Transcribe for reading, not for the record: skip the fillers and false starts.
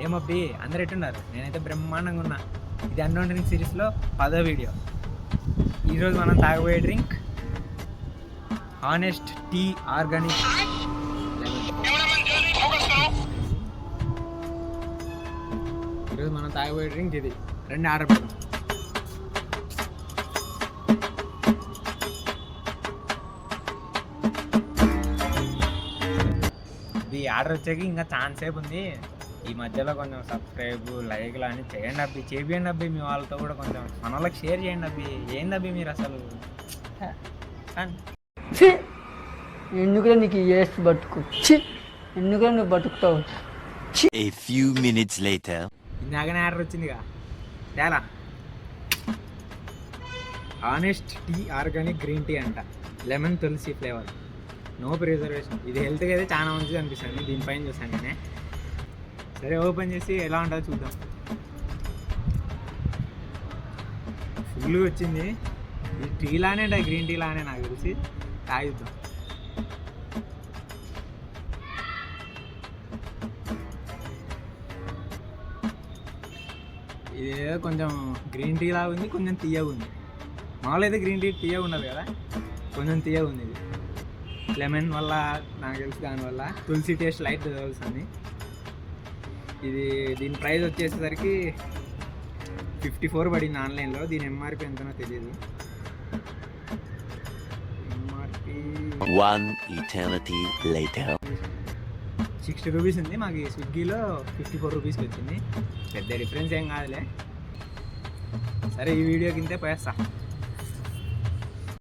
ఏమబ్బి అందరు ఎట్టున్నారు? నేనైతే బ్రహ్మాండంగా ఉన్నా. ఇది అన్నోన్ డ్రింక్ సిరీస్లో 10వ వీడియో. ఈరోజు మనం తాగబోయే డ్రింక్ హానెస్ట్ టీ ఆర్గానిక్ ఈరోజు మనం తాగబోయే డ్రింక్ ఇది. రెండు ఆర్డర్ పెడదాం. ఇది ఆర్డర్ వచ్చాక ఇంకా ఛాన్స్ సేపు ఉంది. ఈ మధ్యలో కొంచెం సబ్స్క్రైబ్ లైక్లు అని చేయండి అబ్బి, చేపియండి అబ్బి. మీ వాళ్ళతో కూడా కొంచెం మన వాళ్ళకి షేర్ చేయండి అబ్బి. ఏంది అబ్బి మీరు అసలు ఎందుకురా నీకు ఏసు బతుకు, ఎందుకురా నువ్వు బతుకుతావు. A few minutes later. ఇందాకనే ఆర్డర్ వచ్చిందిగా చాలా. Honest tea organic green tea అంట, lemon tulsi flavour, no preservation. ఇది హెల్త్కి అయితే చాలా మంచిది అనిపిస్తుంది దీనిపైన చూసాను నేనే. సరే ఓపెన్ చేసి ఎలా ఉంటుందో చూద్దాం. ఫుల్ వచ్చింది. ఇది టీ లానే అంటే గ్రీన్ టీ లానే నాకు తెలిసి. తాగిద్దాం. ఇది ఏదో కొంచెం గ్రీన్ టీ లాగా ఉంది, కొంచెం తీయగా ఉంది. మామూలు అయితే గ్రీన్ టీ తీయగా ఉండదు కదా, కొంచెం తీయగా ఉంది. ఇది లెమన్ వల్ల నాకు తెలుసు, దానివల్ల తులసి టేస్ట్ లైట్ తెలుస్తుంది. ఇది దీని ప్రైస్ వచ్చేసరికి 54 పడింది ఆన్లైన్లో. దీని ఎంఆర్పి ఎంతనో తెలియదు. MRP 1 eternity later. 60 రూపీస్ ఉంది. మాకు స్విగ్గీలో 54 రూపీస్కి వచ్చింది. పెద్ద డిఫరెన్స్ ఏం కాదులే. సరే ఈ వీడియో కింద పోయేస్తా.